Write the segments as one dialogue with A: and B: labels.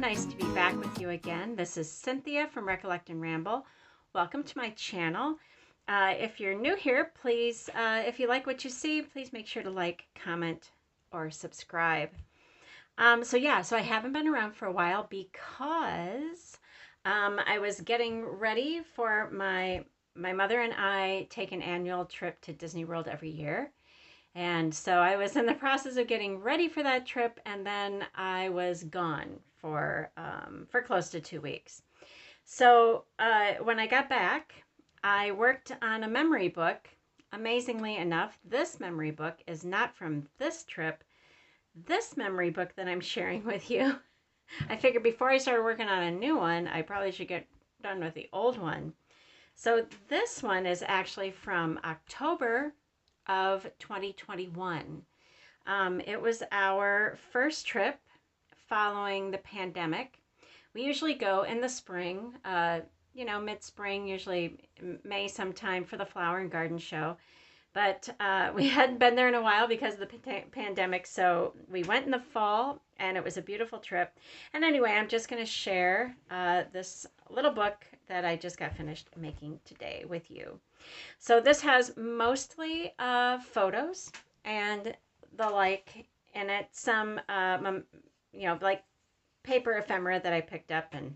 A: nice to be back with you again. This is Cynthia from Recollect and Ramble. Welcome to my channel. If you're new here, please, if you like what you see, please make sure to like, comment, or subscribe. So I haven't been around for a while because I was getting ready for my mother and I take an annual trip to Disney World every year. And so I was in the process of getting ready for that trip, and then I was gone for close to 2 weeks. So when I got back, I worked on a memory book. Amazingly enough, this memory book is not from this trip. This memory book that I'm sharing with you, I figured before I started working on a new one, I probably should get done with the old one. So this one is actually from October of 2021. It was our first trip following the pandemic. We usually go in the spring, mid-spring, usually May sometime for the flower and garden show. But we hadn't been there in a while because of the pandemic, so we went in the fall, and it was a beautiful trip. And anyway, I'm just going to share this little book that I just got finished making today with you. So this has mostly photos and the like in it, some, like paper ephemera that I picked up and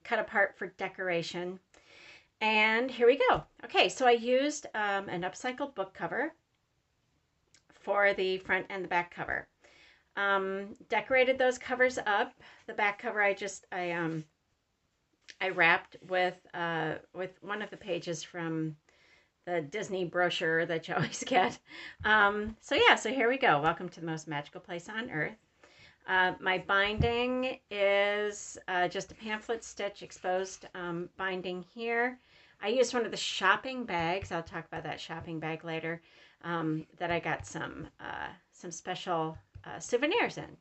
A: cut apart for decoration. And here we go. Okay, so I used an upcycled book cover for the front and the back cover. Decorated those covers up. The back cover I wrapped with one of the pages from the Disney brochure that you always get. So here we go. Welcome to the most magical place on earth. My binding is just a pamphlet stitch exposed binding here. I used one of the shopping bags. I'll talk about that shopping bag later. That I got some special souvenirs in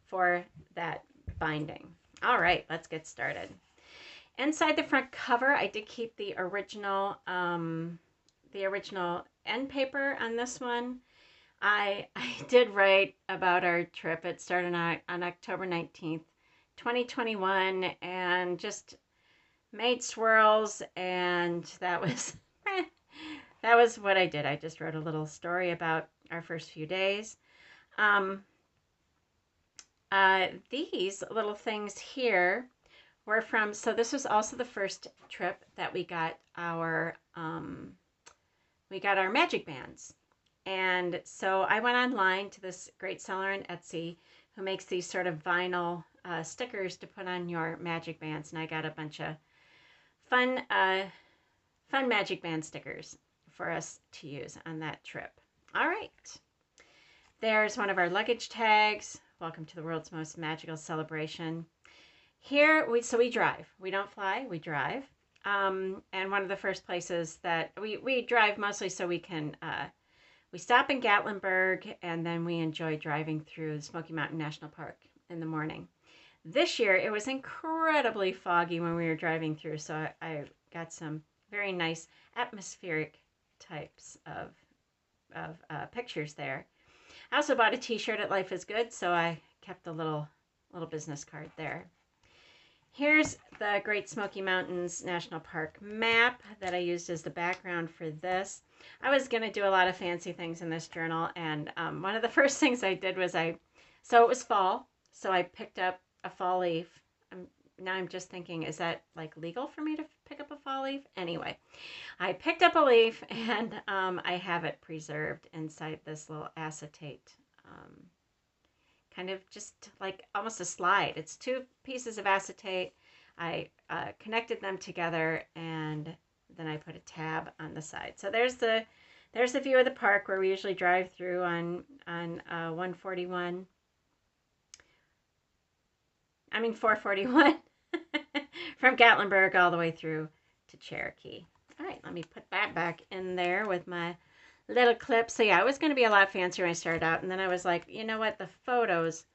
A: for that binding. All right, let's get started. Inside the front cover, I did keep the original end paper on this one. I did write about our trip. It started on October 19th, 2021, and just made swirls, and that was what I did. I just wrote a little story about our first few days. These little things here were from, so this was also the first trip that we got our magic bands. And so I went online to this great seller on Etsy who makes these sort of vinyl stickers to put on your magic bands. And I got a bunch of fun magic band stickers for us to use on that trip. All right. There's one of our luggage tags. Welcome to the world's most magical celebration. Here, we drive. We don't fly, we drive. And one of the first places that we drive mostly so we can... we stop in Gatlinburg, and then we enjoy driving through the Smoky Mountain National Park in the morning. This year, it was incredibly foggy when we were driving through, so I got some very nice atmospheric types of pictures there. I also bought a t-shirt at Life is Good, so I kept a little business card there. Here's the Great Smoky Mountains National Park map that I used as the background for this. I was going to do a lot of fancy things in this journal, and one of the first things I did was so it was fall, so I picked up a fall leaf. Now I'm just thinking, is that like legal for me to pick up a fall leaf? Anyway, I picked up a leaf, and I have it preserved inside this little acetate, kind of just like almost a slide. It's 2 pieces of acetate. I connected them together, and then I put a tab on the side. So there's the view of the park where we usually drive through on 441 from Gatlinburg all the way through to Cherokee. All right, let me put that back in there with my little clip. So yeah, it was going to be a lot fancier when I started out, and then I was like, you know what, the photos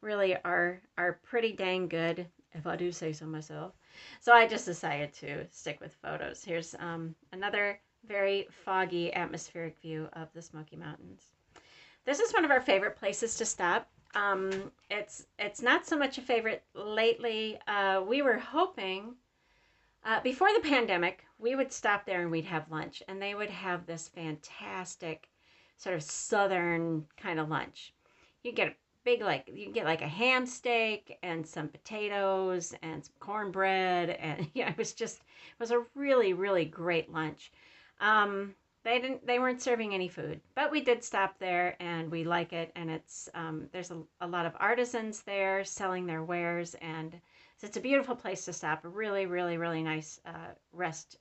A: really are pretty dang good, if I do say so myself. So I just decided to stick with photos. Here's another very foggy atmospheric view of the Smoky Mountains. this is one of our favorite places to stop. It's not so much a favorite lately. We were hoping before the pandemic we would stop there and we'd have lunch, and they would have this fantastic sort of southern kind of lunch. You get a big like you get like a ham steak and some potatoes and some cornbread, and yeah, it was a really great lunch. They weren't serving any food, but we did stop there and we like it, and it's there's a lot of artisans there selling their wares, and so it's a beautiful place to stop. A really nice rest,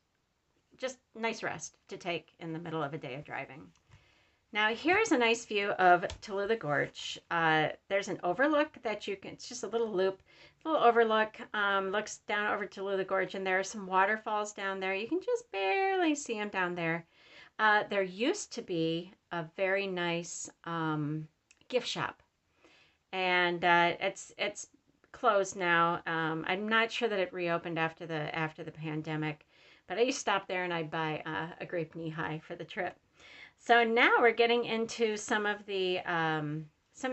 A: just nice rest to take in the middle of a day of driving. Now here's a nice view of Tallulah Gorge. There's an overlook that you can, it's just a little loop, little overlook, looks down over Tallulah Gorge, and there are some waterfalls down there. You can just barely see them down there. There used to be a very nice gift shop, and it's closed now. I'm not sure that it reopened after the pandemic, but I used to stop there and I'd buy a grape knee-high for the trip. So now we're getting into some of the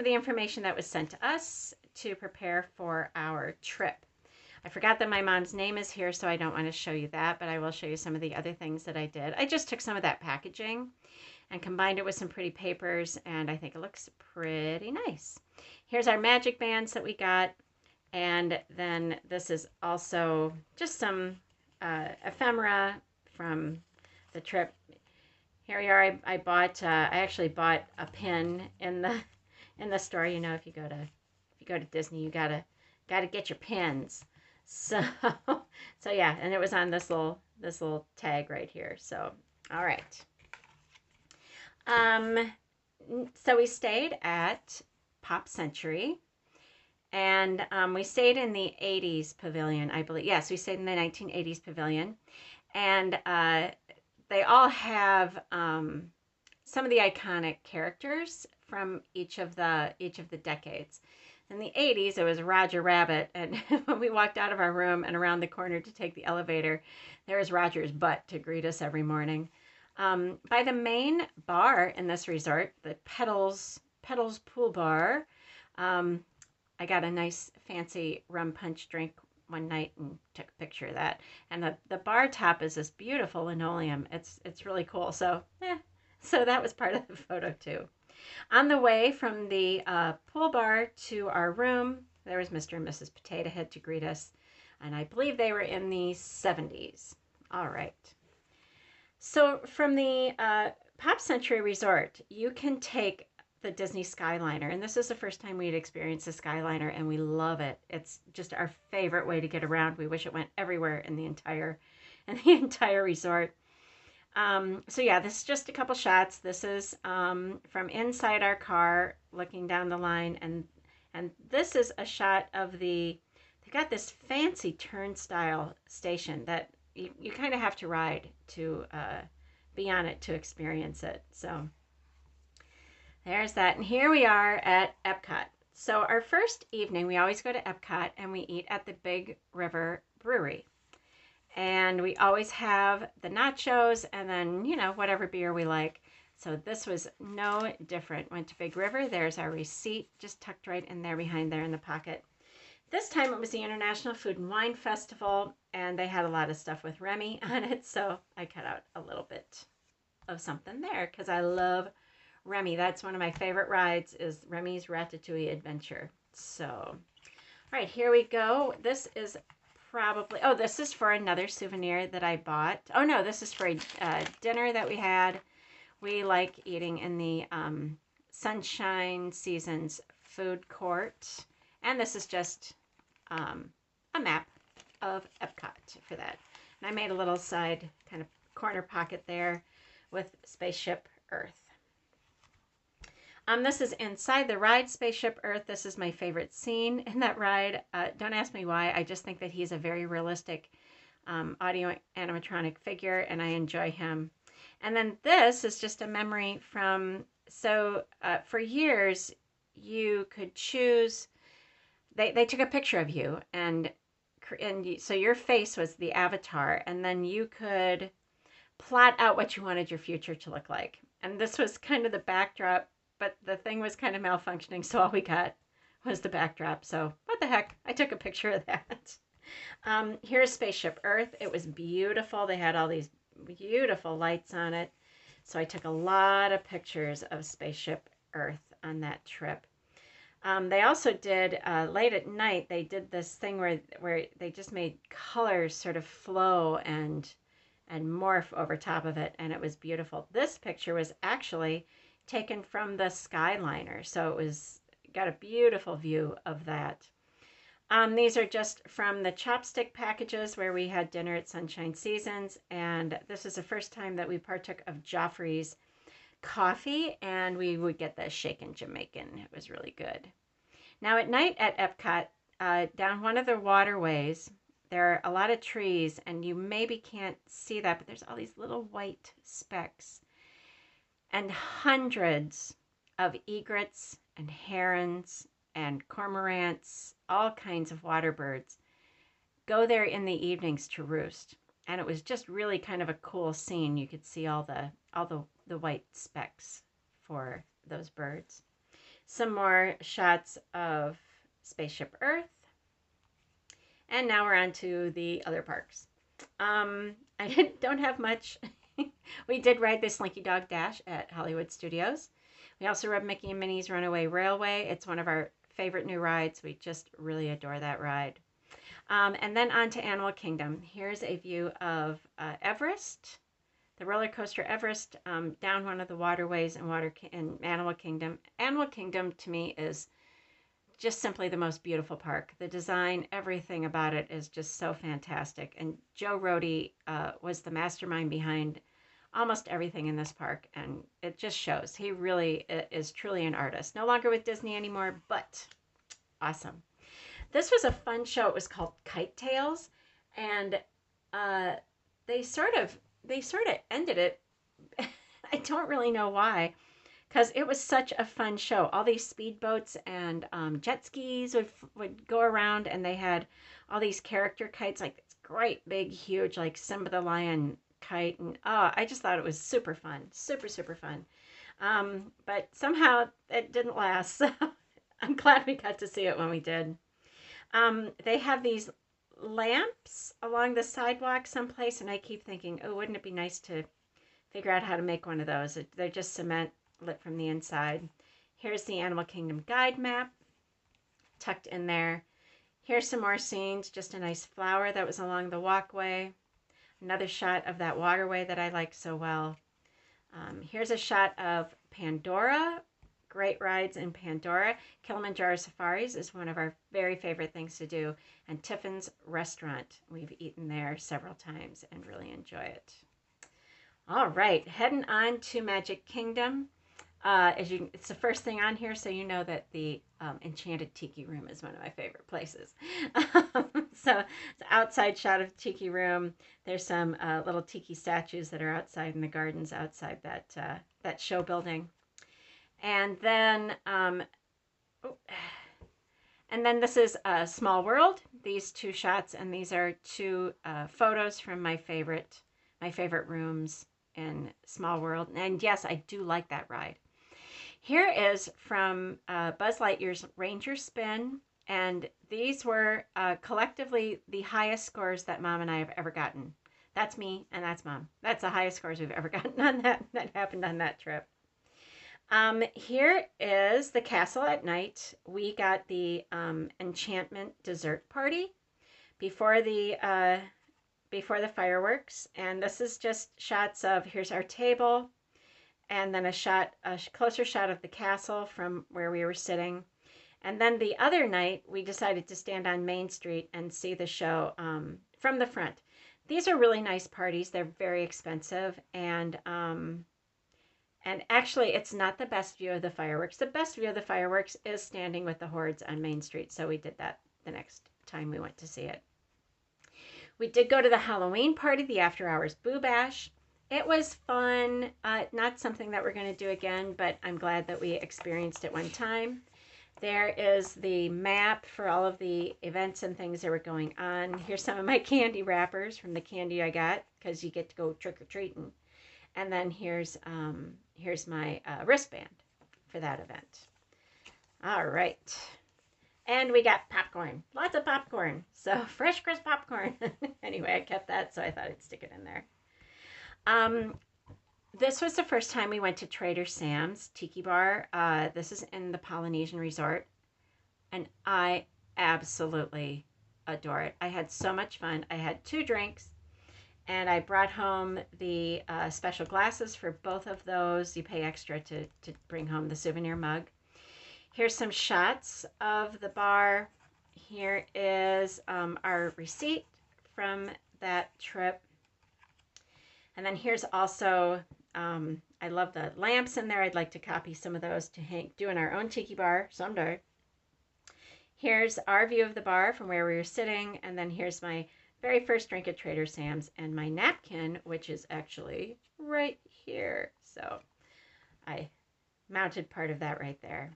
A: information that was sent to us to prepare for our trip. I forgot that my mom's name is here, so I don't want to show you that, but I will show you some of the other things that I did. I just took some of that packaging and combined it with some pretty papers, and I think it looks pretty nice. Here's our magic bands that we got, and then this is also just some ephemera from the trip. Here we are. I actually bought a pin in the store. You know, if you go to Disney, you gotta get your pins. So yeah, and it was on this little tag right here. So all right. So we stayed at Pop Century, and we stayed in the 80s pavilion, I believe. Yes, we stayed in the 1980s pavilion, and they all have some of the iconic characters from each of the decades. In the 80s, it was Roger Rabbit, and when we walked out of our room and around the corner to take the elevator, there was Roger's butt to greet us every morning. By the main bar in this resort, the Petals Pool Bar, I got a nice fancy rum punch drink one night and took a picture of that. And the bar top is this beautiful linoleum. It's really cool. So that was part of the photo too. On the way from the pool bar to our room, there was Mr. and Mrs. Potato Head to greet us, and I believe they were in the 70s. All right. So from the Pop Century Resort, you can take the Disney Skyliner, and this is the first time we'd experienced the Skyliner, and we love it. It's just our favorite way to get around. We wish it went everywhere in the entire resort. So yeah, this is just a couple shots. This is from inside our car, looking down the line, and this is a shot of they got this fancy turnstile station that you kind of have to ride to be on it to experience it. So there's that, and here we are at Epcot. So our first evening, we always go to Epcot and we eat at the Big River Brewery. And we always have the nachos and then, whatever beer we like. So this was no different. Went to Big River. There's our receipt just tucked right in there behind there in the pocket. This time it was the International Food and Wine Festival, and they had a lot of stuff with Remy on it. So I cut out a little bit of something there because I love Remy. That's one of my favorite rides, is Remy's Ratatouille Adventure. So, all right, here we go. This is this is for another souvenir that I bought. Oh no, this is for a dinner that we had. We like eating in the Sunshine Seasons food court. And this is just a map of Epcot for that. And I made a little side kind of corner pocket there with Spaceship Earth. This is inside the ride Spaceship Earth. This is my favorite scene in that ride. Don't ask me why. I just think that he's a very realistic audio animatronic figure, and I enjoy him. And then this is just a memory from, for years, you could choose, they took a picture of you, and so your face was the avatar, and then you could plot out what you wanted your future to look like. And this was kind of the backdrop, but the thing was kind of malfunctioning, so all we got was the backdrop. So what the heck? I took a picture of that. Here's Spaceship Earth. It was beautiful. They had all these beautiful lights on it. So I took a lot of pictures of Spaceship Earth on that trip. They also did, late at night, they did this thing where they just made colors sort of flow and morph over top of it, and it was beautiful. This picture was actually taken from the Skyliner, so it was got a beautiful view of that. These are just from the chopstick packages where we had dinner at Sunshine Seasons, and this is the first time that we partook of Joffrey's coffee, and we would get the shaken Jamaican. It was really good. Now at night at Epcot, down one of the waterways, there are a lot of trees, and you maybe can't see that, but there's all these little white specks, and hundreds of egrets and herons and cormorants, all kinds of water birds, go there in the evenings to roost. And it was just really kind of a cool scene. You could see all the white specks for those birds. Some more shots of Spaceship Earth. And now we're on to the other parks. Don't have much. We did ride the Slinky Dog Dash at Hollywood Studios. We also rode Mickey and Minnie's Runaway Railway. It's one of our favorite new rides. We just really adore that ride. And then on to Animal Kingdom. Here's a view of Everest, the roller coaster Everest, down one of the waterways in Animal Kingdom. Animal Kingdom to me is just simply the most beautiful park. The design, everything about it is just so fantastic. And Joe Rohde was the mastermind behind almost everything in this park, and it just shows. He really is truly an artist. No longer with Disney anymore, but awesome. This was a fun show. It was called Kite Tales, and they sort of ended it. I don't really know why, because it was such a fun show. All these speedboats and jet skis would go around, and they had all these character kites, like this great big huge like Simba the Lion kite, and I just thought it was super fun, super fun. But somehow it didn't last, so I'm glad we got to see it when we did. They have these lamps along the sidewalk someplace, and I keep thinking, oh, wouldn't it be nice to figure out how to make one of those? They're just cement lit from the inside. Here's the Animal Kingdom guide map tucked in there. Here's some more scenes, just a nice flower that was along the walkway. Another shot of that waterway that I like so well. Here's a shot of Pandora. Great rides in Pandora. Kilimanjaro Safaris is one of our very favorite things to do. And Tiffin's Restaurant. We've eaten there several times and really enjoy it. All right, heading on to Magic Kingdom. It's the first thing on here, so you know that the Enchanted Tiki Room is one of my favorite places. So it's an outside shot of Tiki Room. There's some little tiki statues that are outside in the gardens outside that show building. And then this is Small World. These two shots, and these are two photos from my favorite rooms in Small World. And yes, I do like that ride. Here is from Buzz Lightyear's Ranger Spin, and these were collectively the highest scores that Mom and I have ever gotten. That's me, and that's Mom. That's the highest scores we've ever gotten on that happened on that trip. Here is the castle at night. We got the enchantment dessert party before the fireworks, and this is just shots of, here's our table, and then a closer shot of the castle from where we were sitting. And then the other night, we decided to stand on Main Street and see the show from the front. These are really nice parties. They're very expensive, and actually, it's not the best view of the fireworks. The best view of the fireworks is standing with the hordes on Main Street, so we did that the next time we went to see it. We did go to the Halloween party, the After Hours Boo Bash. It was fun. Not something that we're going to do again, but I'm glad that we experienced it one time. There is the map for all of the events and things that were going on. Here's some of my candy wrappers from the candy I got, because you get to go trick-or-treating. And then here's my wristband for that event. All right. And we got popcorn. Lots of popcorn. So fresh, crisp popcorn. Anyway, I kept that, so I thought I'd stick it in there. This was the first time we went to Trader Sam's Tiki Bar. This is in the Polynesian Resort. And I absolutely adore it. I had so much fun. I had 2 drinks. And I brought home the special glasses for both of those. You pay extra to bring home the souvenir mug. Here's some shots of the bar. Here is our receipt from that trip. And then here's also, I love the lamps in there. I'd like to copy some of those to do in our own tiki bar someday. Here's our view of the bar from where we were sitting. And then here's my very first drink at Trader Sam's and my napkin, which is actually right here. So I mounted part of that right there.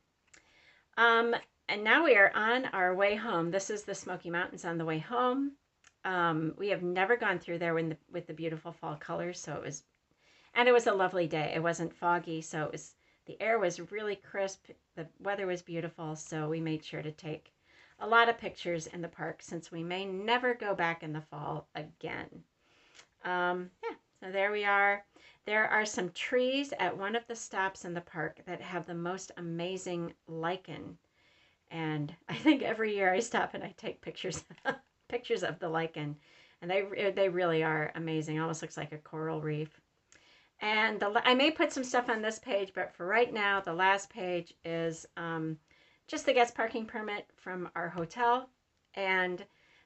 A: And now we are on our way home. This is the Smoky Mountains on the way home. We have never gone through there with the beautiful fall colors, so it was a lovely day. It wasn't foggy, so the air was really crisp. The weather was beautiful, so we made sure to take a lot of pictures in the park since we may never go back in the fall again. So there we are. There are some trees at one of the stops in the park that have the most amazing lichen. And I think every year I stop and I take pictures of the lichen. And they really are amazing. Almost looks like a coral reef. And I may put some stuff on this page, but for right now, the last page is just the guest parking permit from our hotel. And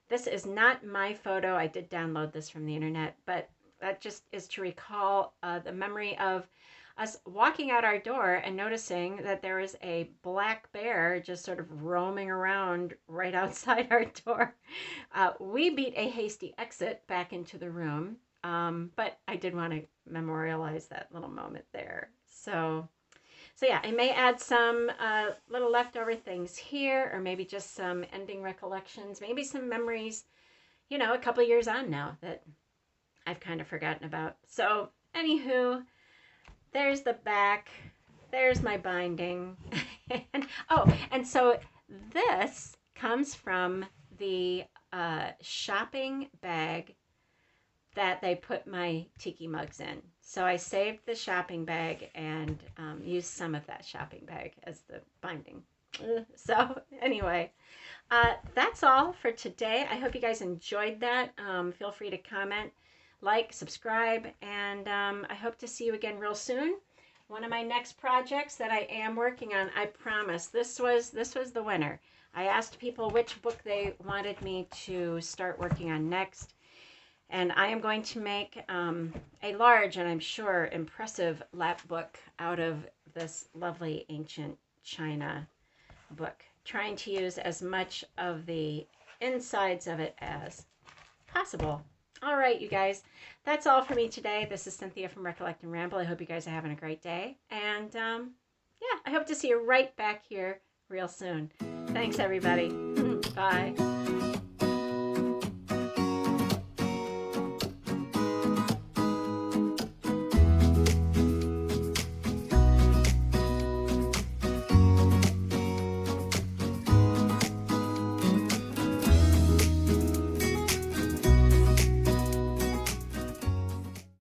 A: this is not my photo. I did download this from the internet, but that just is to recall the memory of us walking out our door and noticing that there was a black bear just sort of roaming around right outside our door. We beat a hasty exit back into the room, but I did want to memorialize that little moment there. So yeah, I may add some little leftover things here, or maybe just some ending recollections, maybe some memories, a couple years on now that I've kind of forgotten about. So anywho, there's the back. There's my binding. and so this comes from the shopping bag that they put my tiki mugs in. So I saved the shopping bag and used some of that shopping bag as the binding. So anyway, that's all for today. I hope you guys enjoyed that. Feel free to comment, like, subscribe, and I hope to see you again real soon. One of my next projects that I am working on, I promise, this was the winner. I asked people which book they wanted me to start working on next, and I am going to make a large and I'm sure impressive lap book out of this lovely ancient China book, trying to use as much of the insides of it as possible. All right, you guys, that's all for me today. This is Cynthia from Recollect and Ramble. I hope you guys are having a great day. And yeah, I hope to see you right back here real soon. Thanks, everybody. Bye.